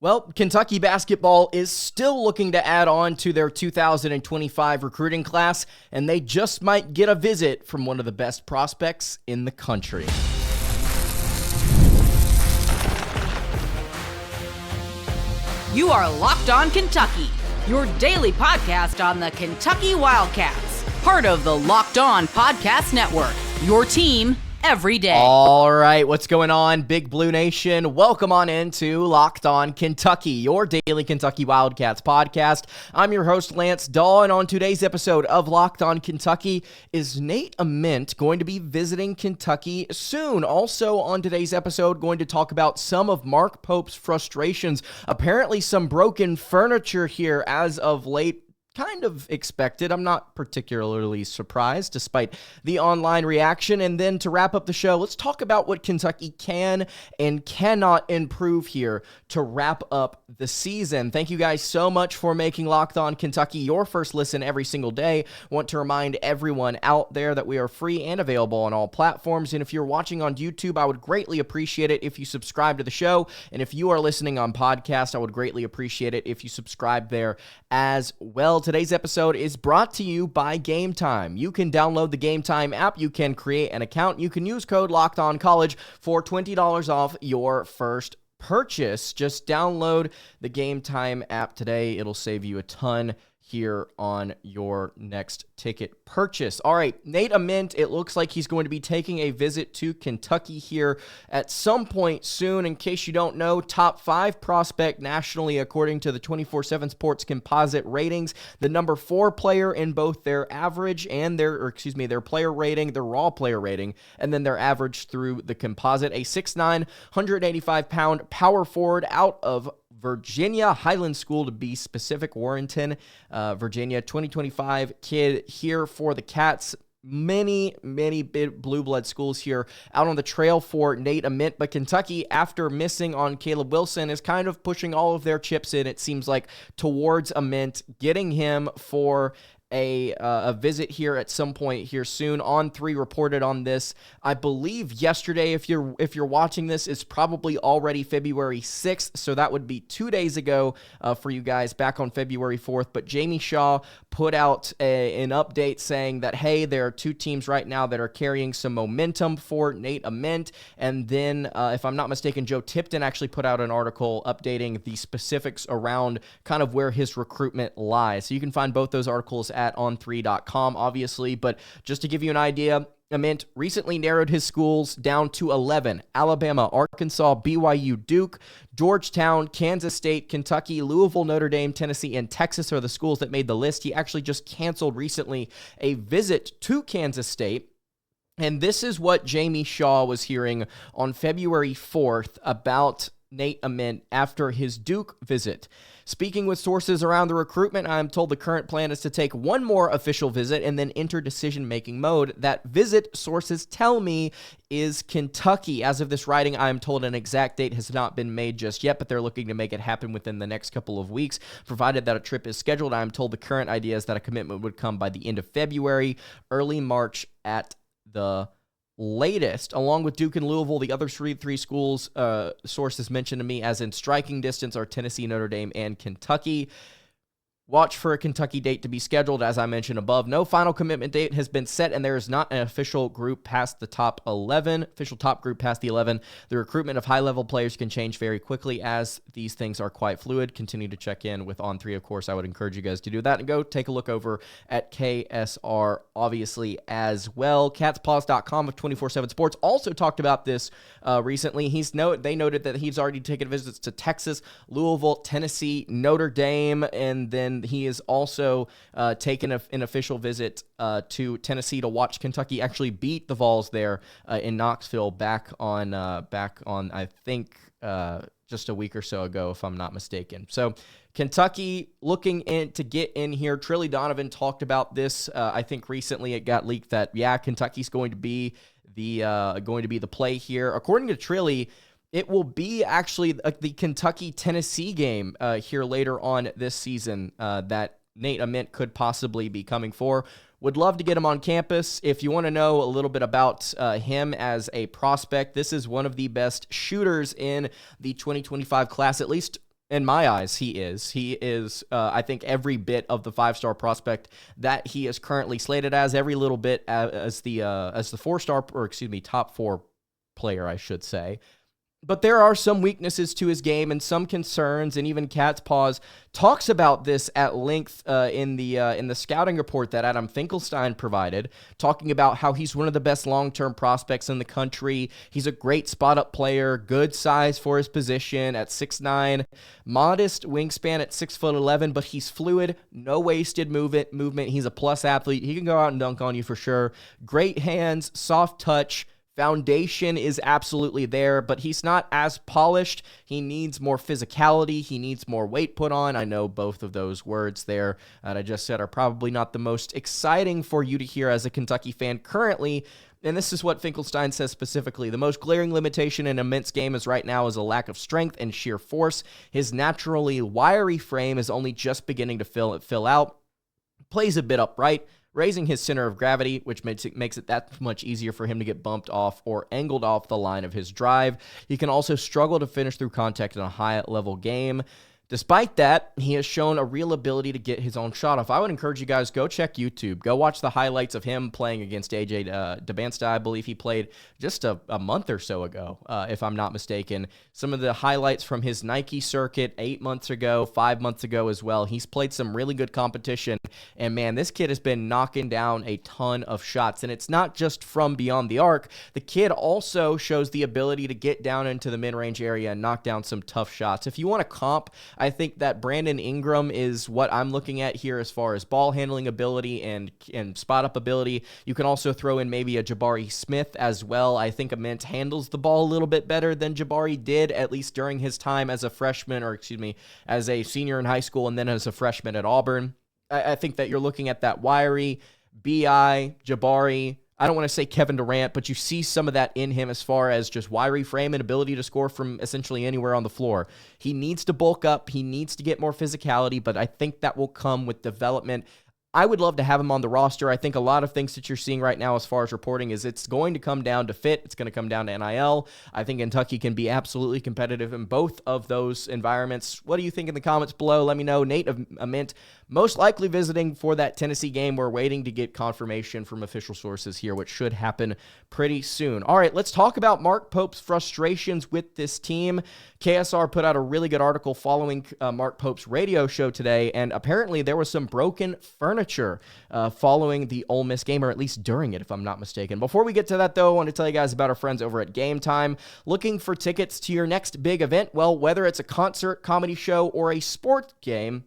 Well, Kentucky basketball is still looking to add on to their 2025 recruiting class, and they just might get a visit from one of the best prospects in the country. You are Locked On Kentucky, your daily podcast on the Kentucky Wildcats, part of the Locked On Podcast Network, your team every day. All right, what's going on, Big Blue Nation? Welcome on into Locked On Kentucky, your daily Kentucky Wildcats podcast. I'm your host, Lance Dawe, and on today's episode of Locked On Kentucky, is Nate Ament going to be visiting Kentucky soon? Also on today's episode, going to talk about some of Mark Pope's frustrations. Apparently some broken furniture here as of late. Kind of expected. I'm not particularly surprised despite the online reaction. And then to wrap up the show, let's talk about what Kentucky can and cannot improve here to wrap up the season. Thank you guys so much for making Locked On Kentucky your first listen every single day. Want to remind everyone out there that we are free and available on all platforms. And if you're watching on YouTube, I would greatly appreciate it if you subscribe to the show. And if you are listening on podcast, I would greatly appreciate it if you subscribe there as well. Today's episode is brought to you by Game Time. You can download the Game Time app. You can create an account. You can use code LOCKEDONCollege for $20 off your first purchase. Just download the Game Time app today. It'll save you a ton here on your next ticket purchase. All right, Nate Ament, it looks like he's going to be taking a visit to Kentucky here at some point soon. In case you don't know, top 5 prospect nationally according to the 24/7 Sports composite ratings. The number 4 player in both their average and their player rating, their raw player rating, and then their average through the composite. A 6'9", 185-pound power forward out of Virginia, Highland School to be specific, Warrenton, Virginia, 2025 kid here for the Cats. Many big blue blood schools here out on the trail for Nate Ament, but Kentucky, after missing on Caleb Wilson, is kind of pushing all of their chips in, it seems like, towards Ament, getting him for a visit here at some point here soon. On3 reported on this, I believe yesterday. If you're watching this, it's probably already February 6th, so that would be 2 days ago for you guys, back on February 4th. But Jamie Shaw put out an update saying that, hey, there are 2 teams right now that are carrying some momentum for Nate Ament. And then, if I'm not mistaken, Joe Tipton actually put out an article updating the specifics around kind of where his recruitment lies. So you can find both those articles at on3.com, obviously. But just to give you an idea, Ament recently narrowed his schools down to 11. Alabama, Arkansas, BYU, Duke, Georgetown, Kansas State, Kentucky, Louisville, Notre Dame, Tennessee, and Texas are the schools that made the list. He actually just canceled recently a visit to Kansas State. And this is what Jamie Shaw was hearing on February 4th about Nate Ament after his Duke visit. Speaking with sources around the recruitment, I am told the current plan is to take one more official visit and then enter decision-making mode. That visit, sources tell me, is Kentucky. As of this writing, I am told an exact date has not been made just yet, but they're looking to make it happen within the next couple of weeks, provided that a trip is scheduled. I am told the current idea is that a commitment would come by the end of February, early March at the latest. Along with Duke and Louisville, the other three schools sources mentioned to me as in striking distance are Tennessee, Notre Dame, and Kentucky. Watch for a Kentucky date to be scheduled, as I mentioned above. No final commitment date has been set, and there is not an official group past the top 11. Official top group past the 11. The recruitment of high-level players can change very quickly, as these things are quite fluid. Continue to check in with On3, of course. I would encourage you guys to do that, and go take a look over at KSR, obviously, as well. CatsPaws.com of 24/7 Sports also talked about this recently. They noted that he's already taken visits to Texas, Louisville, Tennessee, Notre Dame, and then he is also taken an official visit to Tennessee to watch Kentucky actually beat the Vols there in Knoxville back on I think just a week or so ago, if I'm not mistaken. So Kentucky looking in to get in here. Trilly Donovan talked about this. I think recently it got leaked that Kentucky's going to be the play here. According to Trilly, it will be actually the Kentucky-Tennessee game here later on this season that Nate Ament could possibly be coming for. Would love to get him on campus. If you want to know a little bit about him as a prospect, this is one of the best shooters in the 2025 class, at least In my eyes, he is. He is, I think, every bit of the five-star prospect that he is currently slated as, every little bit as the four-star, or excuse me, top four player, I should say. But there are some weaknesses to his game and some concerns, and even Cat's Paws talks about this at length in the scouting report that Adam Finkelstein provided, talking about how he's one of the best long-term prospects in the country. He's a great spot-up player, good size for his position at 6'9", modest wingspan at 6'11", but he's fluid, no wasted movement. He's a plus athlete. He can go out and dunk on you for sure. Great hands, soft touch. Foundation is absolutely there, but he's not as polished. He needs more physicality. He needs more weight put on. I know both of those words there that I just said are probably not the most exciting for you to hear as a Kentucky fan currently. And this is what Finkelstein says specifically. The most glaring limitation in Ament's game is right now is a lack of strength and sheer force. His naturally wiry frame is only just beginning to fill out. Plays a bit upright, raising his center of gravity, which makes it that much easier for him to get bumped off or angled off the line of his drive. He can also struggle to finish through contact in a high-level game. Despite that, he has shown a real ability to get his own shot off. I would encourage you guys, go check YouTube. Go watch the highlights of him playing against AJ DeBansta. I believe he played just a month or so ago, if I'm not mistaken. Some of the highlights from his Nike circuit 8 months ago, 5 months ago as well. He's played some really good competition. And man, this kid has been knocking down a ton of shots. And it's not just from beyond the arc. The kid also shows the ability to get down into the mid-range area and knock down some tough shots. If you want to comp, I think that Brandon Ingram is what I'm looking at here as far as ball handling ability and spot-up ability. You can also throw in maybe a Jabari Smith as well. I think Ament handles the ball a little bit better than Jabari did, at least during his time as a freshman, or excuse me, as a senior in high school and then as a freshman at Auburn. I think that you're looking at that wiry, B.I., Jabari, I don't want to say Kevin Durant, but you see some of that in him as far as just wiry frame and ability to score from essentially anywhere on the floor. He needs to bulk up. He needs to get more physicality, but I think that will come with development. I would love to have him on the roster. I think a lot of things that you're seeing right now as far as reporting is it's going to come down to fit. It's going to come down to NIL. I think Kentucky can be absolutely competitive in both of those environments. What do you think in the comments below? Let me know. Nate Ament most likely visiting for that Tennessee game. We're waiting to get confirmation from official sources here, which should happen pretty soon. All right, let's talk about Mark Pope's frustrations with this team. KSR put out a really good article following Mark Pope's radio show today, and apparently there was some broken furniture following the Ole Miss game, or at least during it, if I'm not mistaken. Before we get to that, though, I want to tell you guys about our friends over at Game Time. Looking for tickets to your next big event? Well, whether it's a concert, comedy show, or a sport game,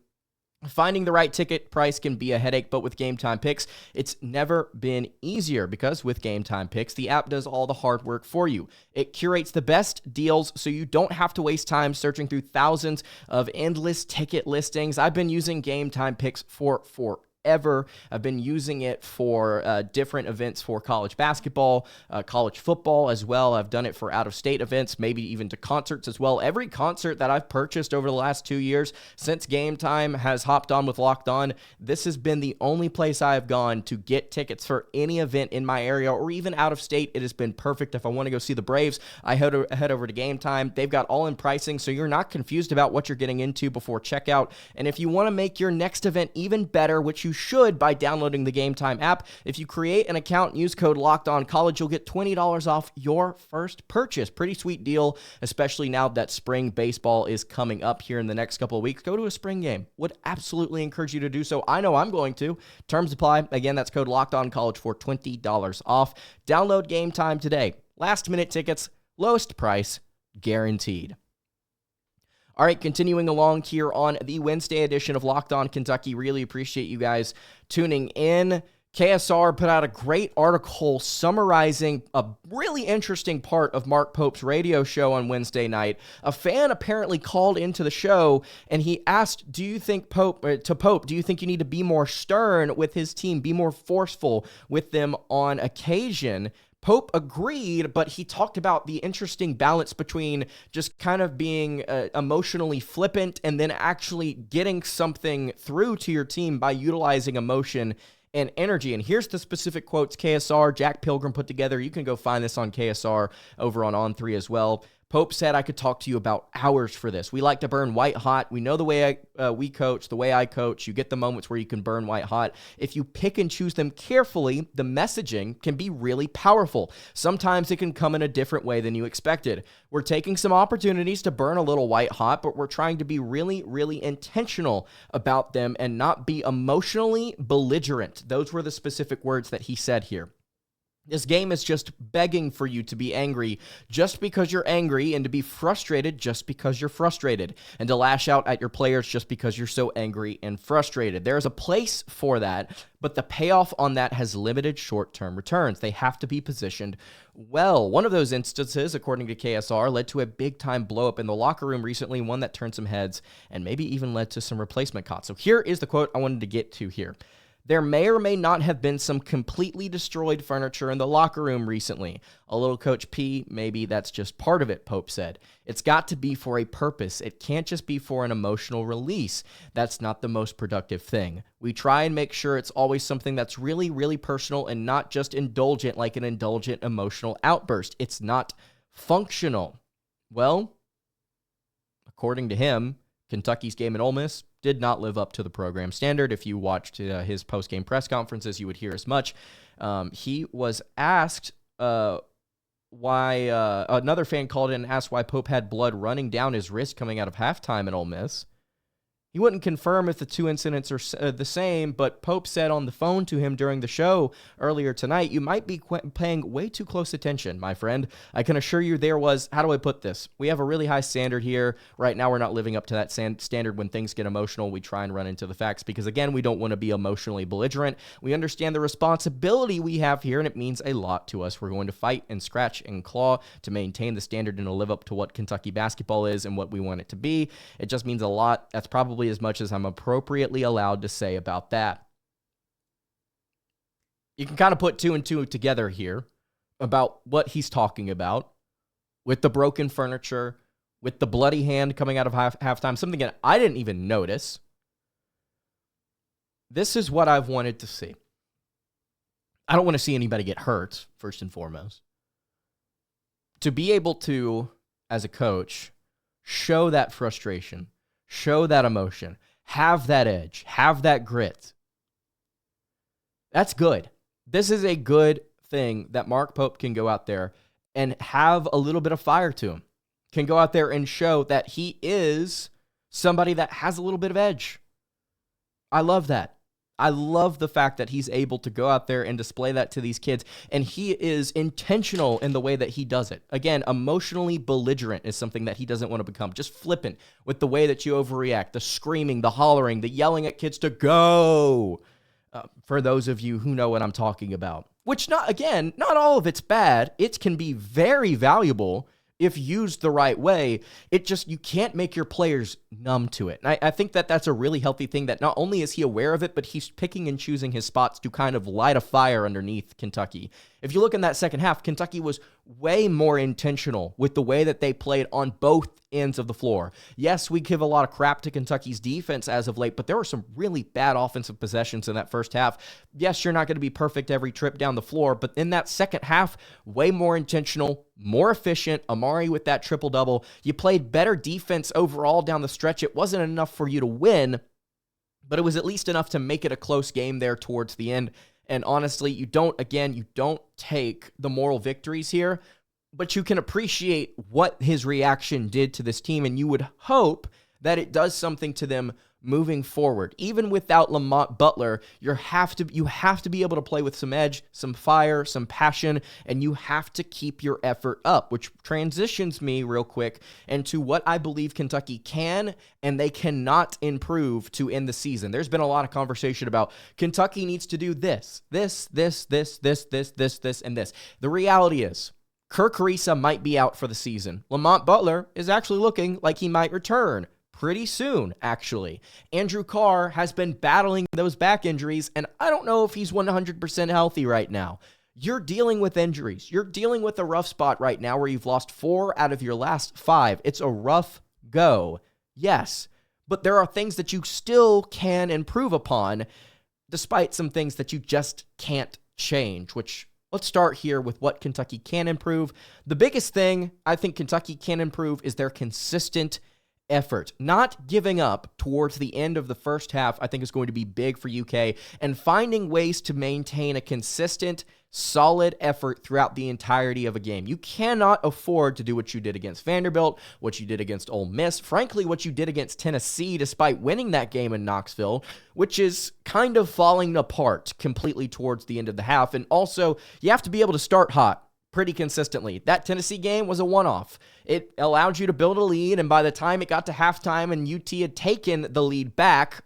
finding the right ticket price can be a headache, but with Game Time Picks, it's never been easier because with Game Time Picks, the app does all the hard work for you. It curates the best deals so you don't have to waste time searching through thousands of endless ticket listings. I've been using Game Time Picks for forever. I've been using it for different events for college basketball, college football as well. I've done it for out-of-state events, maybe even to concerts as well. Every concert that I've purchased over the last 2 years since Game Time has hopped on with Locked On, this has been the only place I have gone to get tickets for any event in my area or even out of state. It has been perfect. If I want to go see the Braves, I head over to Game Time. They've got all-in pricing, so you're not confused about what you're getting into before checkout. And if you want to make your next event even better, which you should by downloading the Game Time app, if you create an account and use code LOCKEDONCollege, you'll get $20 off your first purchase. Pretty sweet deal, especially now that spring baseball is coming up here in the next couple of weeks. Go to a spring game. Would absolutely encourage you to do so. I know I'm going to. Terms apply. Again, that's code LOCKEDONCollege for $20 off. Download Game Time today. Last minute tickets, lowest price, guaranteed. All right, continuing along here on the Wednesday edition of Locked On Kentucky. Really appreciate you guys tuning in. KSR put out a great article summarizing a really interesting part of Mark Pope's radio show on Wednesday night. A fan apparently called into the show and he asked, do you think Pope, do you think you need to be more stern with his team, be more forceful with them on occasion? Pope agreed, but he talked about the interesting balance between just kind of being emotionally flippant and then actually getting something through to your team by utilizing emotion and energy. And here's the specific quotes KSR, Jack Pilgrim put together. You can go find this on KSR over on On3 as well. Pope said, I could talk to you about hours for this. We like to burn white hot. We know the way we coach, the way I coach. You get the moments where you can burn white hot. If you pick and choose them carefully, the messaging can be really powerful. Sometimes it can come in a different way than you expected. We're taking some opportunities to burn a little white hot, but we're trying to be really, really intentional about them and not be emotionally belligerent. Those were the specific words that he said here. This game is just begging for you to be angry just because you're angry and to be frustrated just because you're frustrated and to lash out at your players just because you're so angry and frustrated. There's a place for that, but the payoff on that has limited short-term returns. They have to be positioned well. One of those instances, according to KSR, led to a big-time blow-up in the locker room recently, one that turned some heads and maybe even led to some replacement cots. So here is the quote I wanted to get to here. There may or may not have been some completely destroyed furniture in the locker room recently. A little Coach P, maybe that's just part of it, Pope said. It's got to be for a purpose. It can't just be for an emotional release. That's not the most productive thing. We try and make sure it's always something that's really, really personal and not just indulgent like an indulgent emotional outburst. It's not functional. Well, according to him, Kentucky's game at Ole Miss did not live up to the program standard. If you watched his post-game press conferences, you would hear as much. He was asked why another fan called in and asked why Pope had blood running down his wrist coming out of halftime at Ole Miss. He wouldn't confirm if the two incidents are the same, but Pope said on the phone to him during the show earlier tonight, you might be paying way too close attention, my friend. I can assure you there was, how do I put this? We have a really high standard here. Right now, we're not living up to that standard. When things get emotional, we try and run into the facts because, again, we don't want to be emotionally belligerent. We understand the responsibility we have here, and it means a lot to us. We're going to fight and scratch and claw to maintain the standard and to live up to what Kentucky basketball is and what we want it to be. It just means a lot. That's probably as much as I'm appropriately allowed to say about that. You can kind of put two and two together here about what he's talking about with the broken furniture, with the bloody hand coming out of halftime, something that I didn't even notice. This is what I've wanted to see. I don't want to see anybody get hurt, first and foremost. To be able to, as a coach, show that frustration, show that emotion, have that edge, have that grit. That's good. This is a good thing that Mark Pope can go out there and have a little bit of fire to him, can go out there and show that he is somebody that has a little bit of edge. I love that. I love the fact that he's able to go out there and display that to these kids, and he is intentional in the way that he does it. Again, emotionally belligerent is something that he doesn't want to become. Just flippant with the way that you overreact, the screaming, the hollering, the yelling at kids to go. For those of you who know what I'm talking about. Which, not all of it's bad. It can be very valuable if used the right way. You can't make your players numb to it. And I think that that's a really healthy thing, that not only is he aware of it, but he's picking and choosing his spots to kind of light a fire underneath Kentucky. If you look in that second half, Kentucky was way more intentional with the way that they played on both ends of the floor. Yes, we give a lot of crap to Kentucky's defense as of late, but there were some really bad offensive possessions in that first half. Yes, you're not going to be perfect every trip down the floor, but in that second half, way more intentional, more efficient. Amari with that triple-double. You played better defense overall down the stretch. It wasn't enough for you to win, but it was at least enough to make it a close game there towards the end. And honestly, you don't take the moral victories here, but you can appreciate what his reaction did to this team, and you would hope that it does something to them moving forward. Even without Lamont Butler, you have to be able to play with some edge, some fire, some passion, and you have to keep your effort up, which transitions me real quick into what I believe Kentucky can and they cannot improve to end the season. There's been a lot of conversation about Kentucky needs to do this, and this. The reality is, Kirk Ariza might be out for the season. Lamont Butler is actually looking like he might return pretty soon, actually. Andrew Carr has been battling those back injuries, and I don't know if he's 100% healthy right now. You're dealing with injuries. You're dealing with a rough spot right now where you've lost 4 out of your last 5. It's a rough go, yes, but there are things that you still can improve upon, despite some things that you just can't change, which Let's start here with what Kentucky can improve. The biggest thing I think Kentucky can improve is their consistent effort. Not giving up towards the end of the first half, I think, is going to be big for UK, and finding ways to maintain a consistent, solid effort throughout the entirety of a game. You cannot afford to do what you did against Vanderbilt, what you did against Ole Miss, frankly, what you did against Tennessee, despite winning that game in Knoxville, which is kind of falling apart completely towards the end of the half. And also, you have to be able to start hot pretty consistently. That Tennessee game was a one-off. It allowed you to build a lead, and by the time it got to halftime and UT had taken the lead back,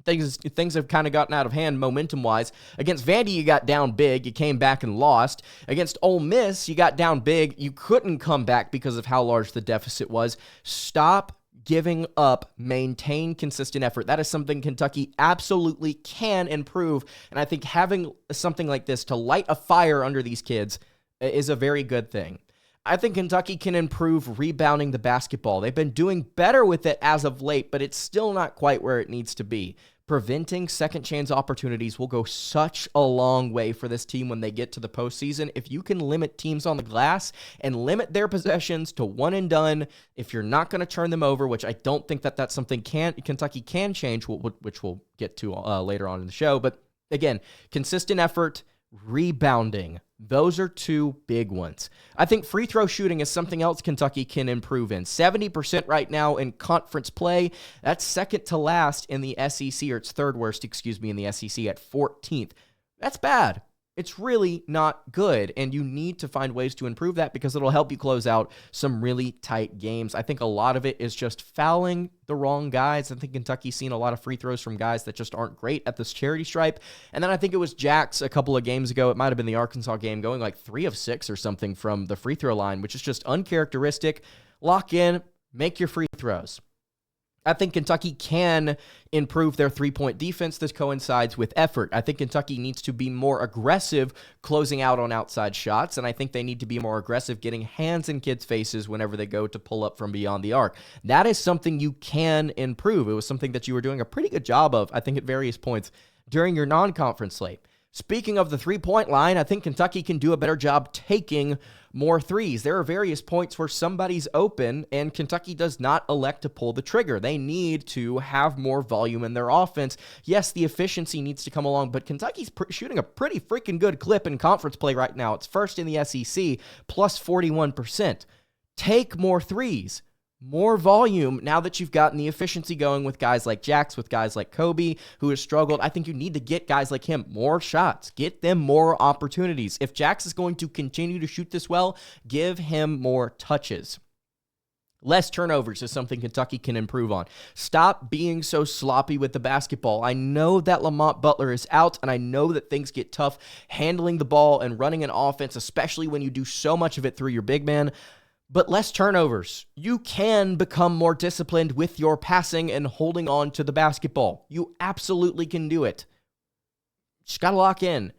things have kind of gotten out of hand momentum-wise. Against Vandy, you got down big. You came back and lost. Against Ole Miss, you got down big. You couldn't come back because of how large the deficit was. Stop giving up. Maintain consistent effort. That is something Kentucky absolutely can improve, and I think having something like this to light a fire under these kids is a very good thing. I think Kentucky can improve rebounding the basketball. They've been doing better with it as of late, but it's still not quite where it needs to be. Preventing second chance opportunities will go such a long way for this team when they get to the postseason. If you can limit teams on the glass and limit their possessions to one and done, if you're not going to turn them over, which I don't think that's something Kentucky can change, which we'll get to later on in the show. But again, consistent effort, rebounding. Those are two big ones. I think free throw shooting is something else Kentucky can improve in. 70% right now in conference play. That's second to last in the SEC, or it's third worst, in the SEC at 14th. That's bad. It's really not good, and you need to find ways to improve that because it'll help you close out some really tight games. I think a lot of it is just fouling the wrong guys. I think Kentucky's seen a lot of free throws from guys that just aren't great at this charity stripe. And then I think it was Jax a couple of games ago. It might have been the Arkansas game, going like 3 of 6 or something from the free throw line, which is just uncharacteristic. Lock in, make your free throws. I think Kentucky can improve their three-point defense. This coincides with effort. I think Kentucky needs to be more aggressive closing out on outside shots, and I think they need to be more aggressive getting hands in kids' faces whenever they go to pull up from beyond the arc. That is something you can improve. It was something that you were doing a pretty good job of, I think, at various points during your non-conference slate. Speaking of the three-point line, I think Kentucky can do a better job taking more threes. There are various points where somebody's open and Kentucky does not elect to pull the trigger. They need to have more volume in their offense. Yes, the efficiency needs to come along, but Kentucky's shooting a pretty freaking good clip in conference play right now. It's first in the SEC, plus 41%. Take more threes. More volume now that you've gotten the efficiency going with guys like Jax, with guys like Kobe, who has struggled. I think you need to get guys like him more shots. Get them more opportunities. If Jax is going to continue to shoot this well, give him more touches. Less turnovers is something Kentucky can improve on. Stop being so sloppy with the basketball. I know that Lamont Butler is out, and I know that things get tough handling the ball and running an offense, especially when you do so much of it through your big man. But less turnovers. You can become more disciplined with your passing and holding on to the basketball. You absolutely can do it. Just got to lock in.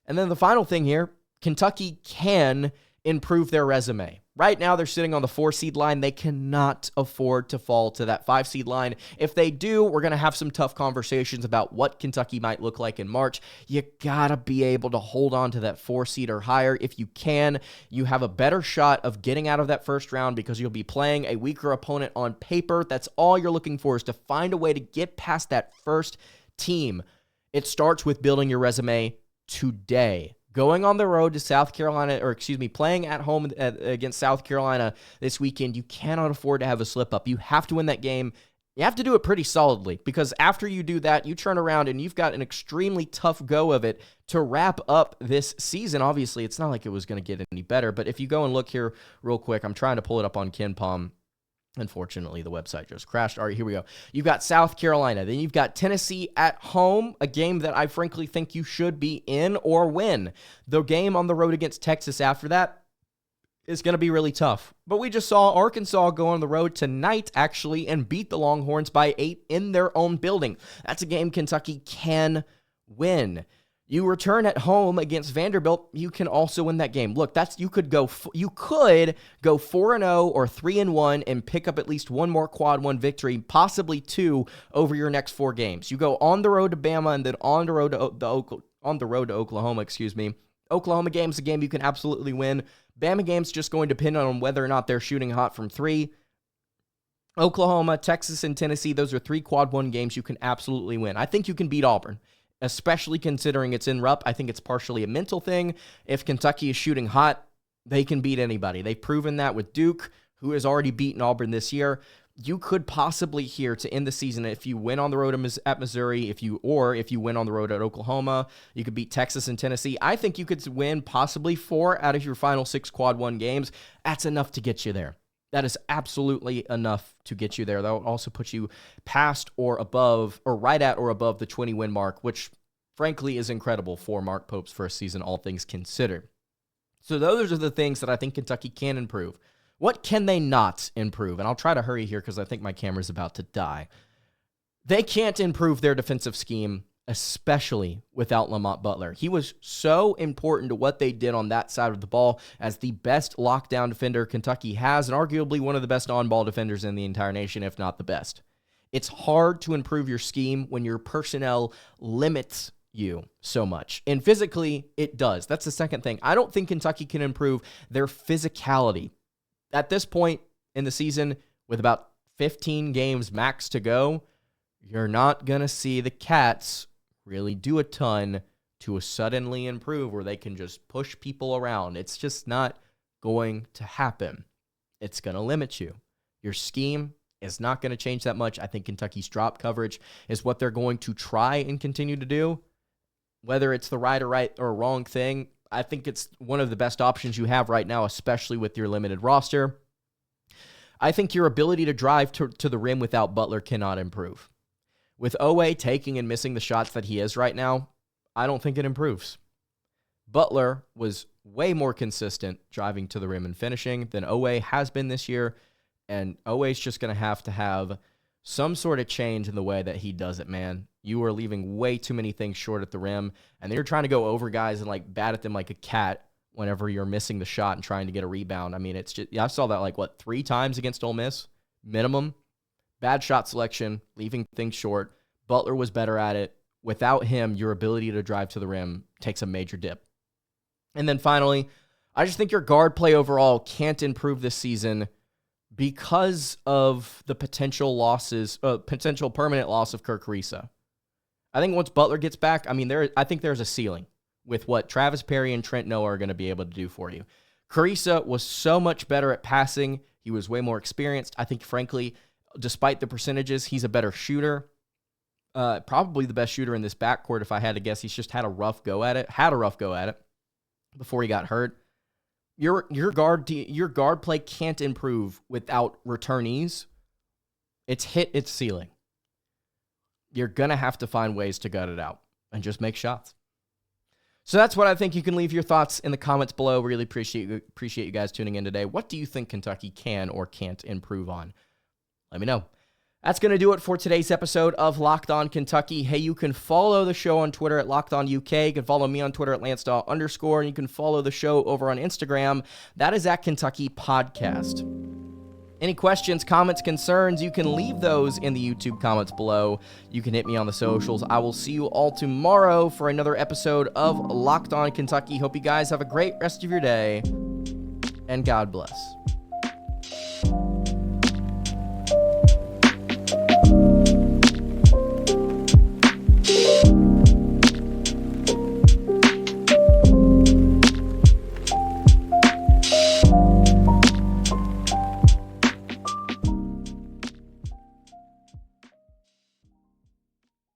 And then the final thing here, Kentucky can improve their resume. Right now, they're sitting on the 4-seed line. They cannot afford to fall to that 5-seed line. If they do, we're going to have some tough conversations about what Kentucky might look like in March. You got to be able to hold on to that 4-seed or higher. If you can, you have a better shot of getting out of that first round because you'll be playing a weaker opponent on paper. That's all you're looking for, is to find a way to get past that first team. It starts with building your resume today. Going on the road to South Carolina, playing at home against South Carolina this weekend, you cannot afford to have a slip-up. You have to win that game. You have to do it pretty solidly, because after you do that, you turn around and you've got an extremely tough go of it to wrap up this season. Obviously, it's not like it was going to get any better, but if you go and look here real quick, I'm trying to pull it up on KenPom. Unfortunately, the website just crashed. All right, here we go. You've got South Carolina. Then you've got Tennessee at home, a game that I frankly think you should be in or win. The game on the road against Texas after that is going to be really tough. But we just saw Arkansas go on the road tonight, actually, and beat the Longhorns by 8 in their own building. That's a game Kentucky can win. You return at home against Vanderbilt, you can also win that game. Look, you could go 4-0 or 3-1 and pick up at least one more quad one victory, possibly 2 over your next 4 games. You go on the road to Bama and then on the road to Oklahoma, Oklahoma game's a game you can absolutely win. Bama game's just going to depend on whether or not they're shooting hot from three. Oklahoma, Texas, and Tennessee, those are 3 quad one games you can absolutely win. I think you can beat Auburn, especially considering it's in Rupp. I think it's partially a mental thing. If Kentucky is shooting hot, they can beat anybody. They've proven that with Duke, who has already beaten Auburn this year. You could possibly here to end the season, if you win on the road at Missouri, if you win on the road at Oklahoma, you could beat Texas and Tennessee. I think you could win possibly 4 out of your final 6 quad one games. That's enough to get you there. That is absolutely enough to get you there. That will also put you past or above, or right at or above the 20-win mark, which frankly is incredible for Mark Pope's first season, all things considered. So those are the things that I think Kentucky can improve. What can they not improve? And I'll try to hurry here because I think my camera's about to die. They can't improve their defensive scheme, especially without Lamont Butler. He was so important to what they did on that side of the ball as the best lockdown defender Kentucky has, and arguably one of the best on-ball defenders in the entire nation, if not the best. It's hard to improve your scheme when your personnel limits you so much. And physically, it does. That's the second thing. I don't think Kentucky can improve their physicality. At this point in the season, with about 15 games max to go, you're not going to see the Cats really do a ton to suddenly improve where they can just push people around. It's just not going to happen. It's going to limit you. Your scheme is not going to change that much. I think Kentucky's drop coverage is what they're going to try and continue to do. Whether it's the right or wrong thing, I think it's one of the best options you have right now, especially with your limited roster. I think your ability to drive to the rim without Butler cannot improve. With Dawe taking and missing the shots that he is right now, I don't think it improves. Butler was way more consistent driving to the rim and finishing than Dawe has been this year, and Dawe's just going to have some sort of change in the way that he does it, man. You are leaving way too many things short at the rim, and then you're trying to go over guys and bat at them like a cat whenever you're missing the shot and trying to get a rebound. I mean, it's just, I saw that 3 times against Ole Miss, minimum. Bad shot selection, leaving things short. Butler was better at it. Without him, your ability to drive to the rim takes a major dip. And then finally, I just think your guard play overall can't improve this season because of the potential permanent loss of Kirk Risa. I think once Butler gets back, I think there's a ceiling with what Travis Perry and Trent Noah are going to be able to do for you. Carissa was so much better at passing. He was way more experienced. I think, frankly, despite the percentages, he's a better shooter. Probably the best shooter in this backcourt, if I had to guess. He's just had a rough go at it before he got hurt. Your guard play can't improve without returnees. It's hit its ceiling. You're going to have to find ways to gut it out and just make shots. So that's what I think. You can leave your thoughts in the comments below. Really appreciate you guys tuning in today. What do you think Kentucky can or can't improve on? Let me know. That's going to do it for today's episode of Locked On Kentucky. Hey, you can follow the show on Twitter at Locked On UK. You can follow me on Twitter at LanceDawe_, and you can follow the show over on Instagram. That is at Kentucky Podcast. Any questions, comments, concerns, you can leave those in the YouTube comments below. You can hit me on the socials. I will see you all tomorrow for another episode of Locked On Kentucky. Hope you guys have a great rest of your day, and God bless.